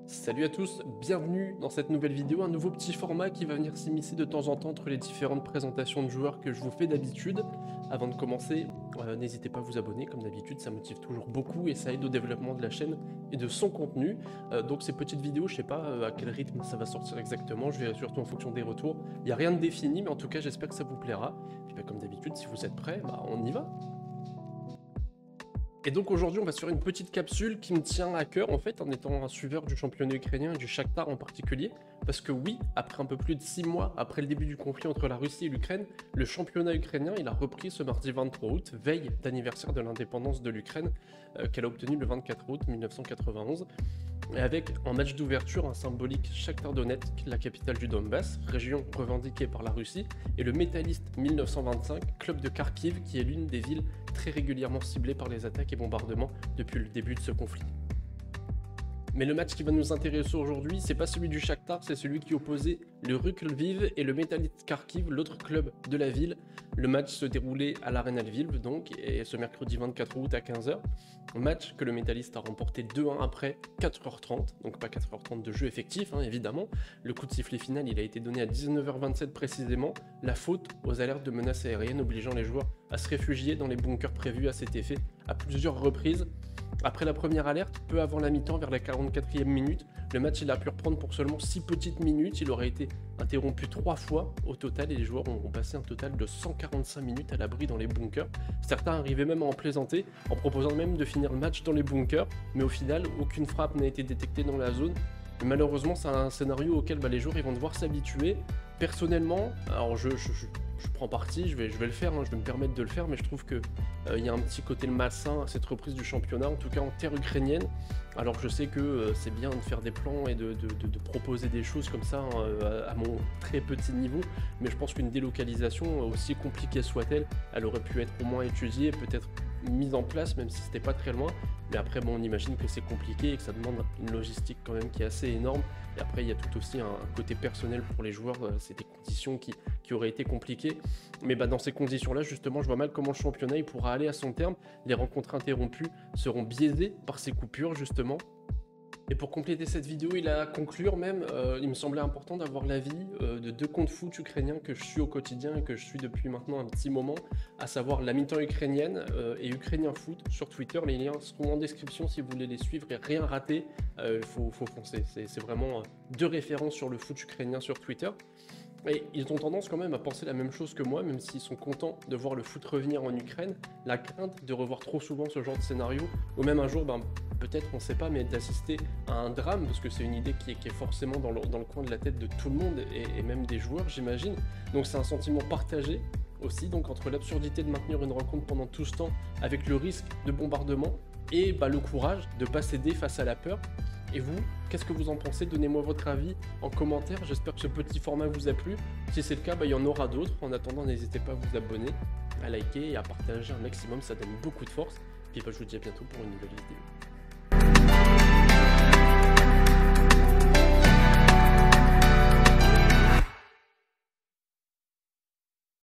Salut à tous, bienvenue dans cette nouvelle vidéo, un nouveau petit format qui va venir s'immiscer de temps en temps entre les différentes présentations de joueurs que je vous fais d'habitude. Avant de commencer, n'hésitez pas à vous abonner, comme d'habitude ça motive toujours beaucoup et ça aide au développement de la chaîne et de son contenu. Donc ces petites vidéos, je sais pas à quel rythme ça va sortir exactement, je verrai surtout en fonction des retours. Il n'y a rien de défini, mais en tout cas j'espère que ça vous plaira. Et puis comme d'habitude, si vous êtes prêts, on y va. Et donc aujourd'hui on va sur une petite capsule qui me tient à cœur en fait en étant un suiveur du championnat ukrainien et du Shakhtar en particulier, parce que oui, après un peu plus de 6 mois après le début du conflit entre la Russie et l'Ukraine, le championnat ukrainien il a repris ce mardi 23 août, veille d'anniversaire de l'indépendance de l'Ukraine qu'elle a obtenue le 24 août 1991. Et avec en match d'ouverture un symbolique Shakhtar Donetsk, la capitale du Donbass, région revendiquée par la Russie, et le Metalist 1925, club de Kharkiv qui est l'une des villes très régulièrement ciblées par les attaques et bombardements depuis le début de ce conflit. Mais le match qui va nous intéresser aujourd'hui, c'est pas celui du Shakhtar, c'est celui qui opposait le RUK Lviv et le Metalist Kharkiv, l'autre club de la ville. Le match se déroulait à l'Arena Lviv donc, et ce mercredi 24 août à 15 h. Match que le Metalist a remporté 2-1 après 4h30, donc pas 4h30 de jeu effectif évidemment. Le coup de sifflet final il a été donné à 19h27 précisément, la faute aux alertes de menaces aériennes obligeant les joueurs à se réfugier dans les bunkers prévus à cet effet à plusieurs reprises. Après la première alerte, peu avant la mi-temps, vers la 44e minute, le match il a pu reprendre pour seulement 6 petites minutes. Il aurait été interrompu 3 fois au total et les joueurs ont passé un total de 145 minutes à l'abri dans les bunkers. Certains arrivaient même à en plaisanter en proposant même de finir le match dans les bunkers, mais au final, aucune frappe n'a été détectée dans la zone. Mais malheureusement, c'est un scénario auquel les joueurs ils vont devoir s'habituer. Personnellement, alors je prends parti, je vais le faire, je vais me permettre de le faire, mais je trouve que il y a un petit côté malsain à cette reprise du championnat, en tout cas en terre ukrainienne. Alors je sais que c'est bien de faire des plans et de proposer des choses comme ça à mon très petit niveau, mais je pense qu'une délocalisation, aussi compliquée soit-elle, elle aurait pu être au moins étudiée, peut-être mise en place, même si c'était pas très loin. Mais après, on imagine que c'est compliqué et que ça demande une logistique quand même qui est assez énorme. Et après, il y a tout aussi un côté personnel pour les joueurs. C'est des conditions qui auraient été compliquées. Mais dans ces conditions-là, justement, je vois mal comment le championnat il pourra aller à son terme. Les rencontres interrompues seront biaisées par ces coupures, justement. Et pour compléter cette vidéo et la conclure même, il me semblait important d'avoir l'avis de 2 comptes foot ukrainiens que je suis au quotidien et que je suis depuis maintenant un petit moment, à savoir la mi-temps ukrainienne et Ukrainien Foot sur Twitter. Les liens seront en description si vous voulez les suivre et rien rater, faut foncer. C'est vraiment 2 références sur le foot ukrainien sur Twitter. Et ils ont tendance quand même à penser la même chose que moi, même s'ils sont contents de voir le foot revenir en Ukraine, la crainte de revoir trop souvent ce genre de scénario, ou même un jour, peut-être, on ne sait pas, mais d'assister à un drame, parce que c'est une idée qui est forcément dans le coin de la tête de tout le monde, et même des joueurs, j'imagine. Donc c'est un sentiment partagé aussi, donc entre l'absurdité de maintenir une rencontre pendant tout ce temps, avec le risque de bombardement, et le courage de ne pas céder face à la peur. Et vous, qu'est-ce que vous en pensez? Donnez-moi votre avis en commentaire. J'espère que ce petit format vous a plu. Si c'est le cas, il y en aura d'autres. En attendant, n'hésitez pas à vous abonner, à liker et à partager un maximum. Ça donne beaucoup de force. Puis je vous dis à bientôt pour une nouvelle vidéo.